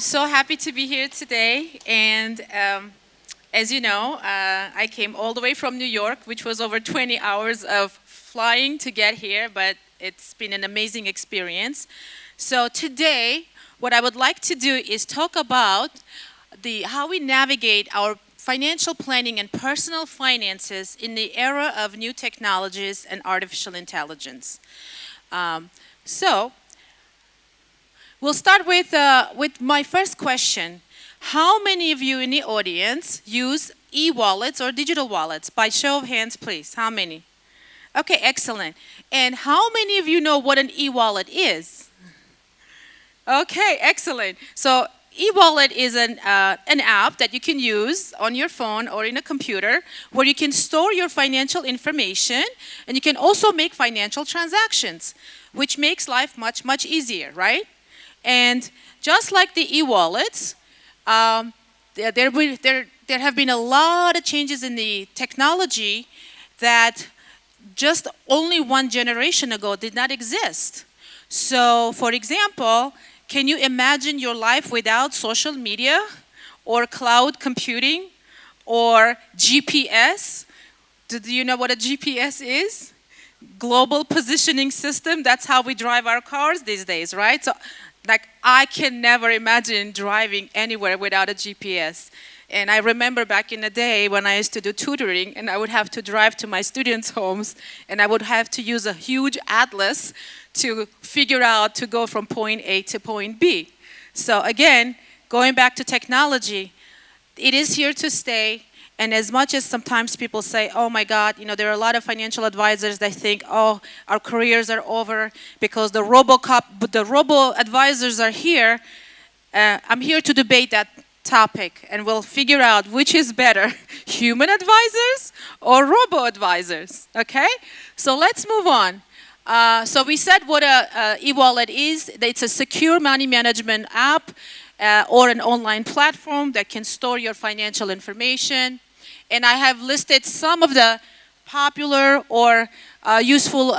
so happy to be here today. And as you know, I came all the way from New York, which was over 20 hours of flying to get here, but it's been an amazing experience. So today, what I would like to do is talk about how we navigate our financial planning and personal finances in the era of new technologies and artificial intelligence. So we'll start with my first question. How many of you in the audience use e-wallets or digital wallets? By show of hands, please. How many? Okay, excellent. And how many of you know what an e-wallet is? Okay, excellent. So e-wallet is an app that you can use on your phone or in a computer where you can store your financial information, and you can also make financial transactions, which makes life much, much easier, right? And just like the e-wallets, there have been a lot of changes in the technology that just only one generation ago did not exist. So, for example, can you imagine your life without social media or cloud computing or GPS? Do you know what a GPS is? Global Positioning System. That's how we drive our cars these days, right? So, I can never imagine driving anywhere without a GPS. And I remember back in the day when I used to do tutoring, and I would have to drive to my students' homes, and I would have to use a huge atlas to figure out to go from point A to point B. So again, going back to technology, it is here to stay. And as much as sometimes people say, oh my God, there are a lot of financial advisors that think, oh, our careers are over because the robo-advisors are here. I'm here to debate that topic, and we'll figure out which is better, human advisors or robo-advisors, okay? So let's move on. So we said what a e-wallet is. It's a secure money management app or an online platform that can store your financial information. And I have listed some of the popular or useful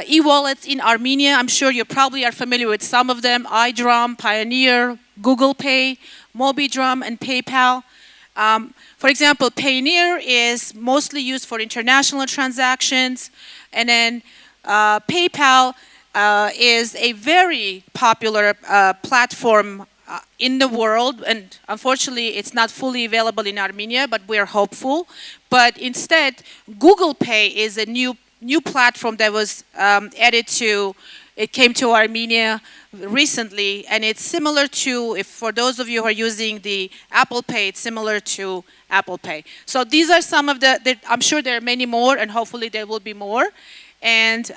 e-wallets in Armenia. I'm sure you probably are familiar with some of them: iDrum, Pioneer, Google Pay, MobiDrum, and PayPal. For example, Payoneer is mostly used for international transactions, and then PayPal is a very popular platform in the world, and unfortunately it's not fully available in Armenia, but we're hopeful. But instead, Google Pay is a new platform that was it came to Armenia recently, and it's similar to, for those of you who are using the Apple Pay, it's similar to Apple Pay. So these are some of I'm sure there are many more, and hopefully there will be more. And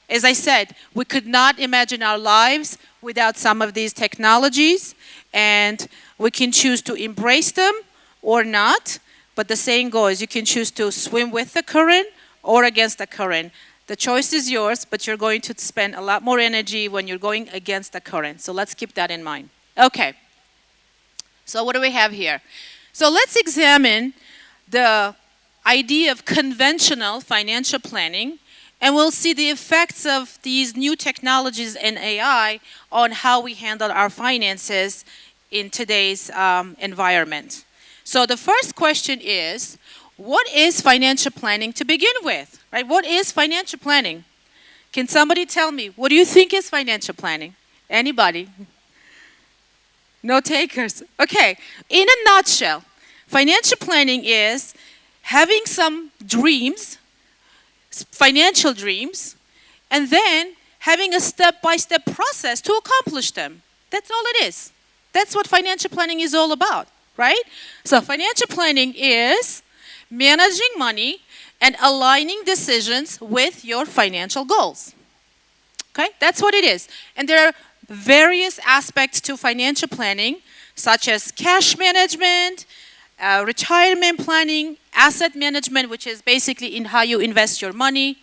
as I said, we could not imagine our lives without some of these technologies, and we can choose to embrace them or not. But the saying goes, you can choose to swim with the current or against the current. The choice is yours, but you're going to spend a lot more energy when you're going against the current. So let's keep that in mind. Okay. So what do we have here? So let's examine the idea of conventional financial planning, and we'll see the effects of these new technologies and AI on how we handle our finances in today's environment. So the first question is, what is financial planning to begin with? Right? What is financial planning? Can somebody tell me, what do you think is financial planning? Anybody? No takers. Okay. In a nutshell, financial planning is having some dreams, financial dreams, and then having a step-by-step process to accomplish them. That's all it is. That's what financial planning is all about, right? So financial planning is managing money and aligning decisions with your financial goals. Okay, that's what it is. And there are various aspects to financial planning, such as cash management, retirement planning, asset management, which is basically in how you invest your money.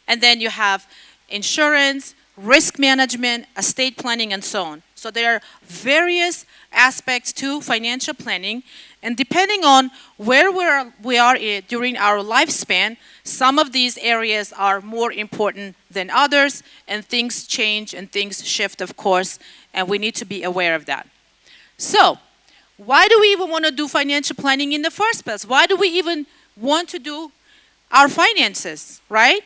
And then you have insurance, risk management, estate planning, and so on. So there are various aspects to financial planning, And depending on where we are during our lifespan, some of these areas are more important than others, and things change and things shift, of course, and we need to be aware of that. So, why do we even want to do financial planning in the first place? Why do we even want to do our finances, right?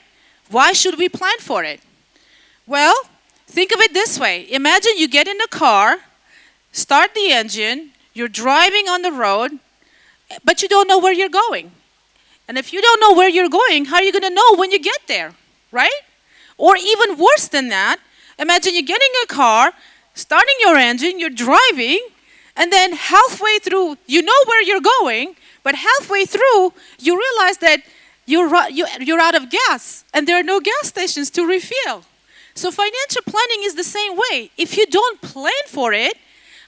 Why should we plan for it? Well, think of it this way. Imagine you get in a car, start the engine, you're driving on the road, but you don't know where you're going. And if you don't know where you're going, how are you going to know when you get there, right? Or even worse than that, imagine you're getting a car, starting your engine, you're driving, and then halfway through, you know where you're going, but halfway through, you realize that you're out of gas, and there are no gas stations to refill. So financial planning is the same way. If you don't plan for it,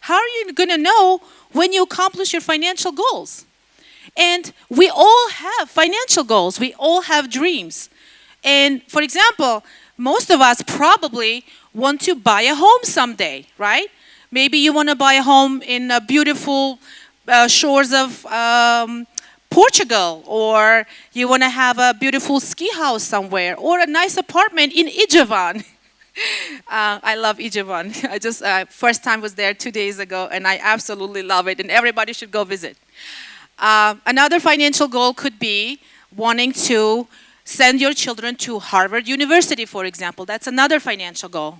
how are you going to know when you accomplish your financial goals? And we all have financial goals. We all have dreams. And for example, most of us probably want to buy a home someday, right? Maybe you want to buy a home in beautiful shores of Portugal, or you want to have a beautiful ski house somewhere, or a nice apartment in Yerevan. I love Yerevan. I just first time was there 2 days ago, and I absolutely love it, and everybody should go visit. Another financial goal could be wanting to send your children to Harvard University, for example. That's another financial goal.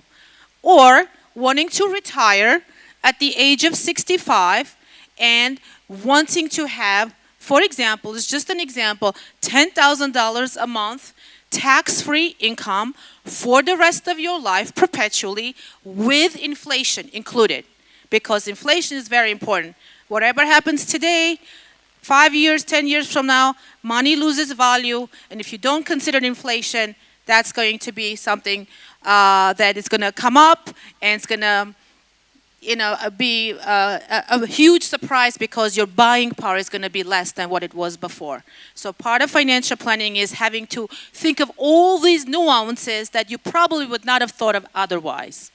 Or wanting to retire at the age of 65 and wanting to have, for example, it's just an example, $10,000 a month tax-free income for the rest of your life perpetually with inflation included. Because inflation is very important. Whatever happens today, 5 years, 10 years from now, money loses value, and if you don't consider inflation, that's going to be something that is going to come up, and it's going to be a huge surprise because your buying power is going to be less than what it was before. So part of financial planning is having to think of all these nuances that you probably would not have thought of otherwise.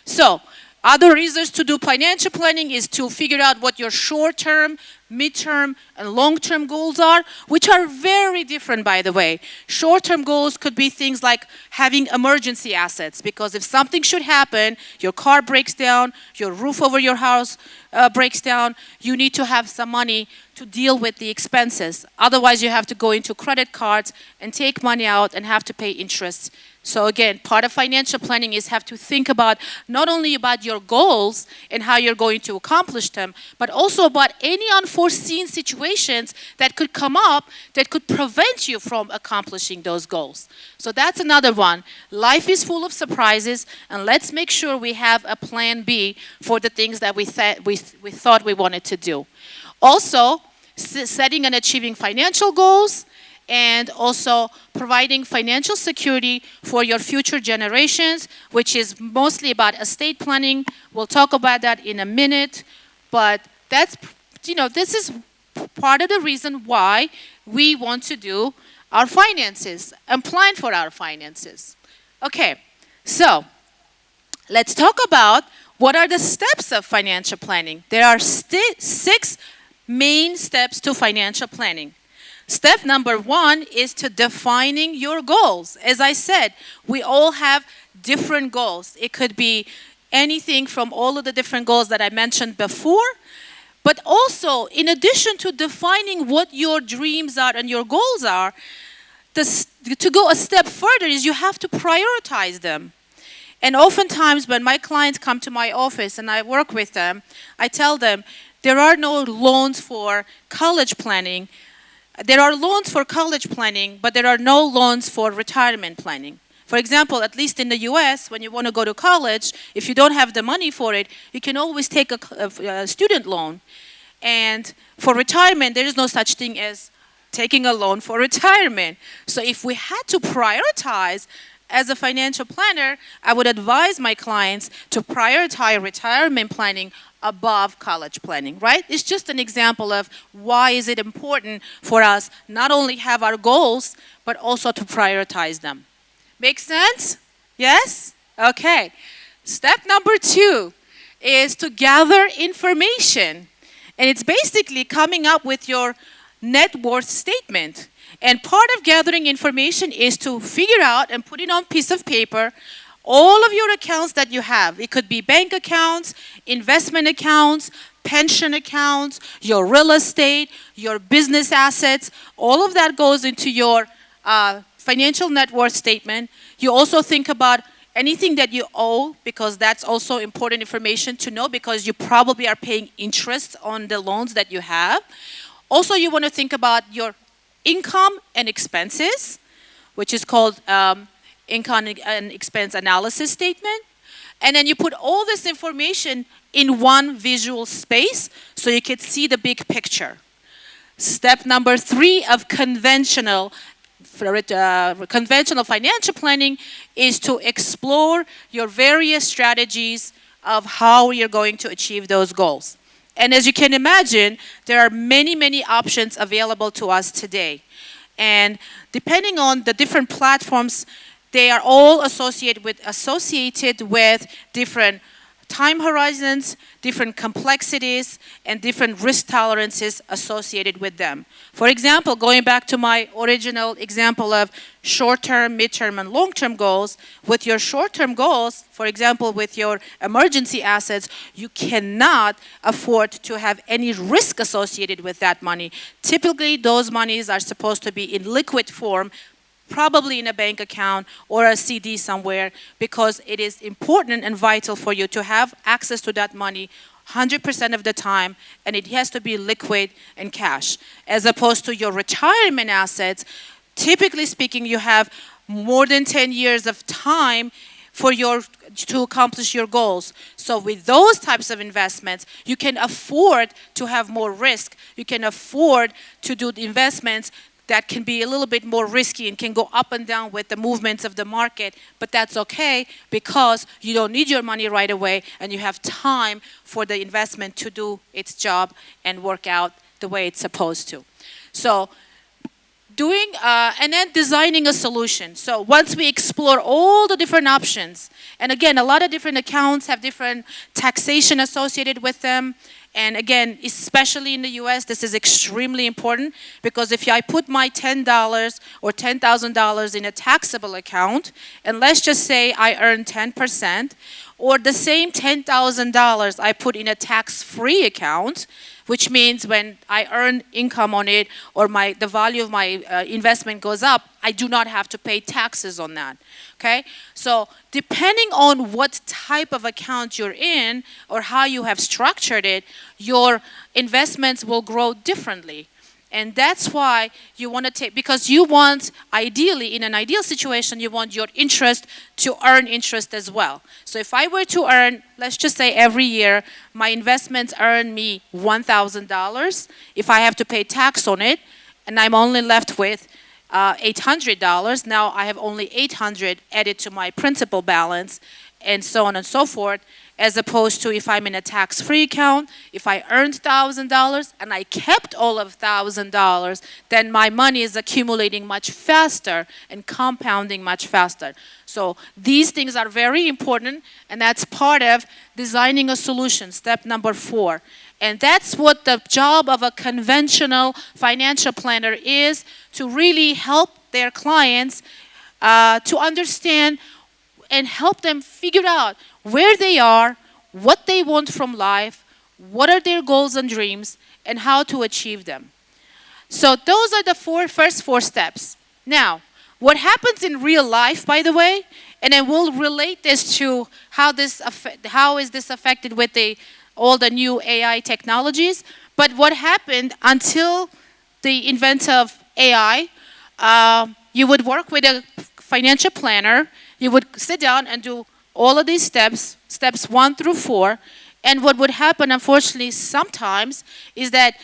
So other reasons to do financial planning is to figure out what your short-term, mid-term, and long-term goals are, which are very different, by the way. Short-term goals could be things like having emergency assets, because if something should happen, your car breaks down, your roof over your house breaks down, you need to have some money to deal with the expenses. Otherwise, you have to go into credit cards and take money out and have to pay interest. So again, part of financial planning is have to think about not only about your goals and how you're going to accomplish them, but also about any unforeseen situations that could come up that could prevent you from accomplishing those goals. So that's another one. Life is full of surprises, and let's make sure we have a plan B for the things that we thought we wanted to do. Also, setting and achieving financial goals, and also providing financial security for your future generations, which is mostly about estate planning. We'll talk about that in a minute, but that's, this is part of the reason why we want to do our finances and plan for our finances. Okay, so let's talk about what are the steps of financial planning. There are 6 main steps to financial planning. Step number 1 is to defining your goals. As I said, we all have different goals. It could be anything from all of the different goals that I mentioned before, but also in addition to defining what your dreams are and your goals are, to go a step further is you have to prioritize them. And oftentimes when my clients come to my office and I work with them, I tell them there are no loans for college planning. There are loans for college planning, but there are no loans for retirement planning. For example, at least in the US, when you want to go to college, if you don't have the money for it, you can always take a student loan. And for retirement, there is no such thing as taking a loan for retirement. So if we had to prioritize, as a financial planner, I would advise my clients to prioritize retirement planning above college planning, right? It's just an example of why is it important for us not only have our goals, but also to prioritize them. Make sense? Yes? Okay. Step number 2 is to gather information. And it's basically coming up with your net worth statement. And part of gathering information is to figure out and put it on a piece of paper all of your accounts that you have. It could be bank accounts, investment accounts, pension accounts, your real estate, your business assets. All of that goes into your financial net worth statement. You also think about anything that you owe, because that's also important information to know, because you probably are paying interest on the loans that you have. Also, you want to think about your income and expenses, which is called income and expense analysis statement. And then you put all this information in one visual space so you can see the big picture. Step number 3 of conventional financial planning is to explore your various strategies of how you're going to achieve those goals. And as you can imagine, there are many, many options available to us today. And depending on the different platforms, they are all associated with different time horizons, different complexities, and different risk tolerances associated with them. For example, going back to my original example of short-term, mid-term, and long-term goals, with your short-term goals, for example, with your emergency assets, you cannot afford to have any risk associated with that money. Typically, those monies are supposed to be in liquid form, probably in a bank account or a CD somewhere, because it is important and vital for you to have access to that money 100% of the time, and it has to be liquid and cash. As opposed to your retirement assets, typically speaking, you have more than 10 years of time to accomplish your goals. So with those types of investments, you can afford to have more risk. You can afford to do the investments that can be a little bit more risky and can go up and down with the movements of the market, but that's okay because you don't need your money right away and you have time for the investment to do its job and work out the way it's supposed to. So and then designing a solution. So once we explore all the different options, and again, a lot of different accounts have different taxation associated with them. And again, especially in the US, this is extremely important, because if I put my $10 or $10,000 in a taxable account, and let's just say I earn 10%, or the same $10,000 I put in a tax-free account, which means when I earn income on it or the value of my investment goes up, I do not have to pay taxes on that. Okay? So depending on what type of account you're in or how you have structured it, your investments will grow differently. And that's why you want to because you want, ideally, in an ideal situation, you want your interest to earn interest as well. So if I were to earn, let's just say every year, my investments earn me $1,000. If I have to pay tax on it, and I'm only left with $800, now I have only $800 added to my principal balance, and so on and so forth. As opposed to if I'm in a tax-free account, if I earned $1,000 and I kept all of $1,000, then my money is accumulating much faster and compounding much faster. So these things are very important, and that's part of designing a solution, step number 4. And that's what the job of a conventional financial planner is, to really help their clients to understand and help them figure out where they are, what they want from life, what are their goals and dreams, and how to achieve them. So those are the first four steps. Now, what happens in real life, by the way, and then we'll relate this to how is this affected with all the new AI technologies. But what happened until the invent of AI, you would work with a financial planner. You would sit down and do all of these steps 1 through 4. And what would happen, unfortunately, sometimes, is that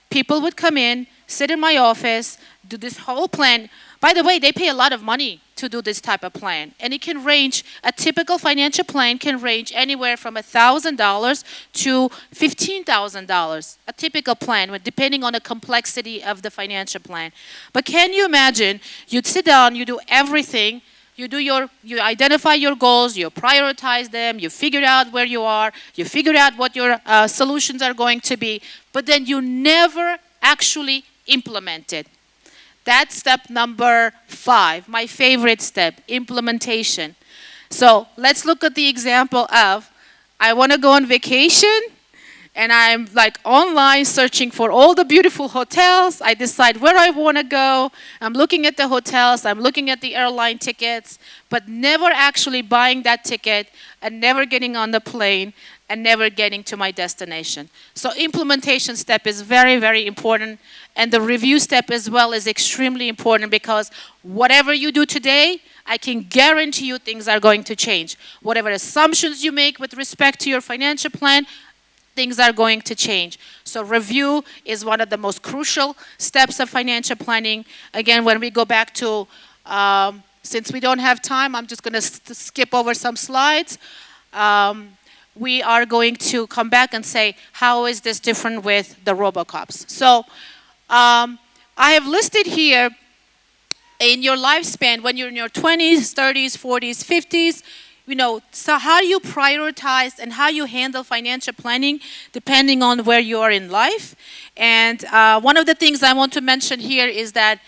people would come in, sit in my office, do this whole plan. By the way, they pay a lot of money to do this type of plan. And it can range, a typical financial plan can range anywhere from $1,000 to $15,000. A typical plan, depending on the complexity of the financial plan. But can you imagine, you'd sit down, you do everything, you identify your goals, you prioritize them, you figure out where you are, you figure out what your solutions are going to be, but then you never actually implement it. That's step number 5, my favorite step, implementation. So let's look at the example of, I want to go on vacation, and I'm like online searching for all the beautiful hotels. I decide where I want to go. I'm looking at the hotels, I'm looking at the airline tickets, but never actually buying that ticket and never getting on the plane and never getting to my destination. So implementation step is very, very important. And the review step as well is extremely important, because whatever you do today, I can guarantee you things are going to change. Whatever assumptions you make with respect to your financial plan, things are going to change. So review is one of the most crucial steps of financial planning. Again, when we go back to, since we don't have time, I'm just going to skip over some slides. We are going to come back and say, how is this different with the RoboCops? So I have listed here in your lifespan, when you're in your 20s, 30s, 40s, 50s, so how you prioritize and how you handle financial planning depending on where you are in life. And one of the things I want to mention here is that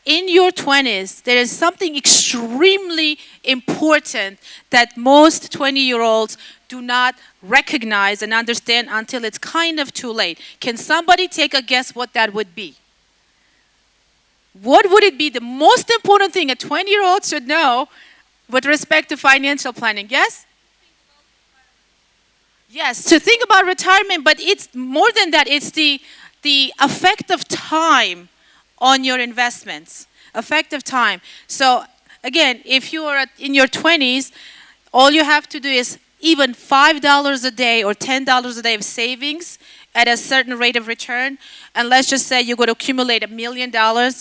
in your 20s, there is something extremely important that most 20-year-olds do not recognize and understand until it's kind of too late. Can somebody take a guess what that would be? What would it be? The most important thing a 20-year-old should know with respect to financial planning, yes? Yes, to think about retirement, but it's more than that. It's the effect of time on your investments, effect of time. So again, if you are in your 20s, all you have to do is even $5 a day or $10 a day of savings at a certain rate of return, and let's just say you're going to accumulate $1 million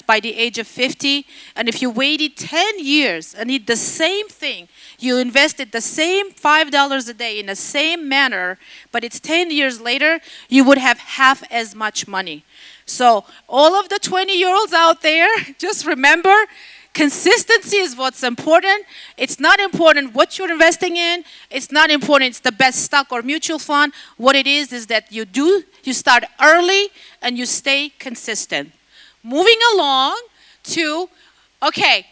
by the age of 50, and if you waited 10 years and did the same thing, you invested the same $5 a day in the same manner, but it's 10 years later, you would have half as much money. So all of the 20-year-olds out there, just remember, consistency is what's important. It's not important what you're investing in. It's not important it's the best stock or mutual fund. What it is that you start early and you stay consistent. Moving along to, okay,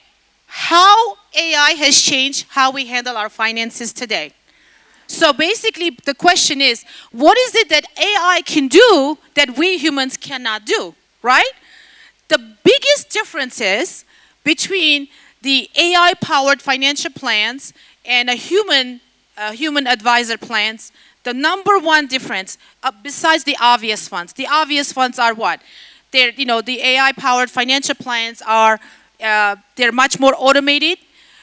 how AI has changed how we handle our finances today. So basically the question is, what is it that AI can do that we humans cannot do, right? The biggest difference is between the AI-powered financial plans and human advisor plans, the number one difference, besides the obvious ones. The obvious ones are what? The AI-powered financial plans are, they're much more automated.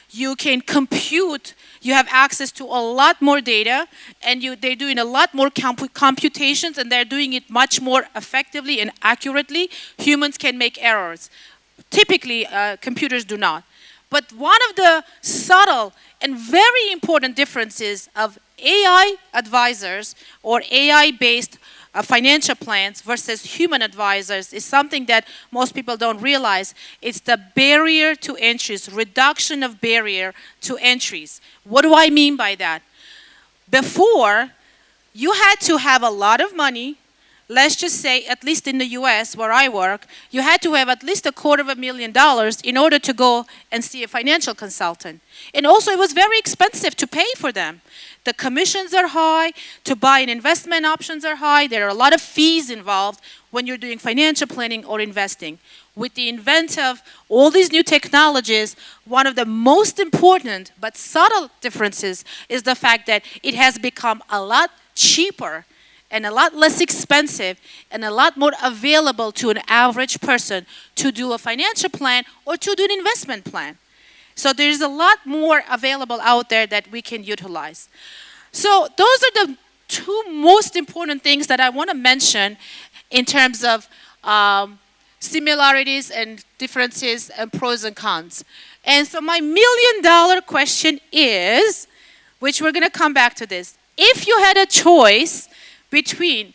You can compute. You have access to a lot more data, and they're doing a lot more computations, and they're doing it much more effectively and accurately. Humans can make errors. Typically, computers do not. But one of the subtle and very important differences of AI advisors or AI-based financial plans versus human advisors is something that most people don't realize. It's the barrier to entries, reduction of barrier to entries. What do I mean by that? Before, you had to have a lot of money. Let's just say, at least in the US where I work, you had to have at least $250,000 in order to go and see a financial consultant. And also it was very expensive to pay for them. The commissions are high, to buy an investment options are high, there are a lot of fees involved when you're doing financial planning or investing. With the advent of all these new technologies, one of the most important but subtle differences is the fact that it has become a lot cheaper and a lot less expensive and a lot more available to an average person to do a financial plan or to do an investment plan. So there's a lot more available out there that we can utilize. So those are the two most important things that I want to mention in terms of similarities and differences and pros and cons. And so my $1 million question is, which we're going to come back to this. If you had a choice between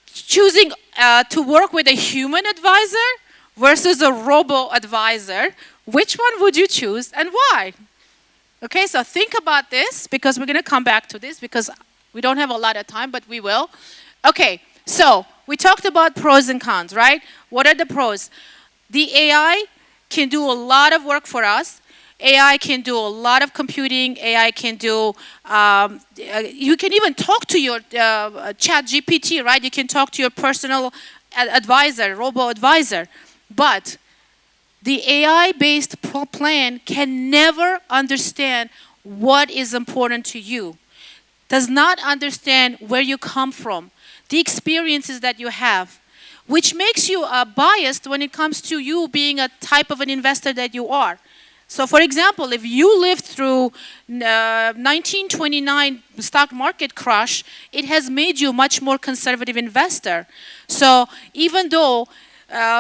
choosing to work with a human advisor versus a robo-advisor, which one would you choose and why? Okay, so think about this because we're going to come back to this because we don't have a lot of time, but we will. Okay, so we talked about pros and cons, right? What are the pros? The AI can do a lot of work for us. AI can do a lot of computing. AI can do, you can even talk to your chat GPT, right? You can talk to your personal advisor, robo-advisor. But the AI-based plan can never understand what is important to you, does not understand where you come from, the experiences that you have, which makes you biased when it comes to you being a type of an investor that you are. So for example, if you lived through 1929 stock market crash, it has made you a much more conservative investor. So even though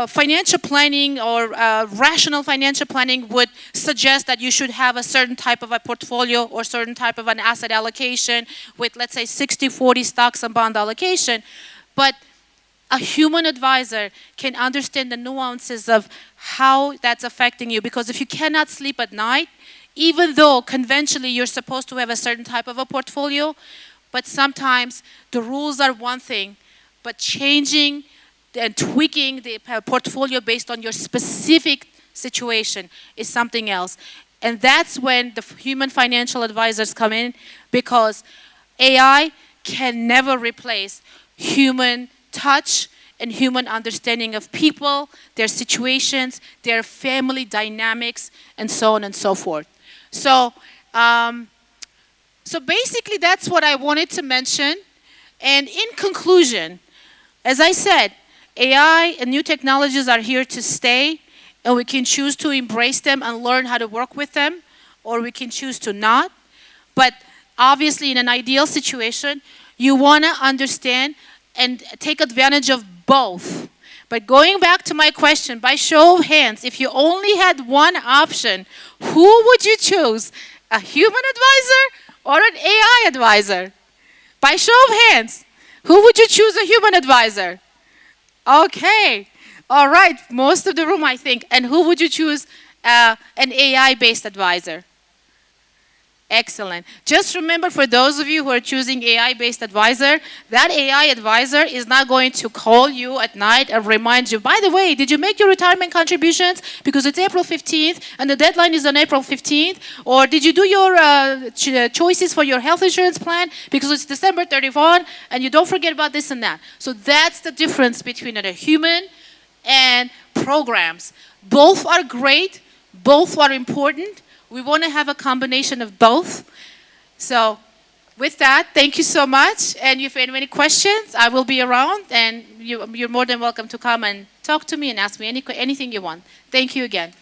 financial planning or rational financial planning would suggest that you should have a certain type of a portfolio or certain type of an asset allocation with, let's say, 60-40 stocks and bond allocation, but a human advisor can understand the nuances of how that's affecting you. Because if you cannot sleep at night, even though conventionally you're supposed to have a certain type of a portfolio, but sometimes the rules are one thing, but changing and tweaking the portfolio based on your specific situation is something else. And that's when the human financial advisors come in, because AI can never replace human touch and human understanding of people, their situations, their family dynamics, and so on and so forth. So, so basically that's what I wanted to mention. And in conclusion, as I said, AI and new technologies are here to stay, and we can choose to embrace them and learn how to work with them, or we can choose to not. But obviously, in an ideal situation, you want to understand and take advantage of both. But going back to my question, by show of hands, if you only had one option, who would you choose? A human advisor or an AI advisor? By show of hands, who would you choose a human advisor? Okay, all right, most of the room, I think. And who would you choose an AI-based advisor? Excellent. Just remember, for those of you who are choosing AI-based advisor, that AI advisor is not going to call you at night and remind you, by the way, did you make your retirement contributions? Because it's April 15th and the deadline is on April 15th. Or did you do your choices for your health insurance plan? Because it's December 31 and you don't forget about this and that. So that's the difference between a human and programs. Both are great. Both are important. We want to have a combination of both. So with that, thank you so much. And if you have any questions, I will be around. And you're more than welcome to come and talk to me and ask me anything you want. Thank you again.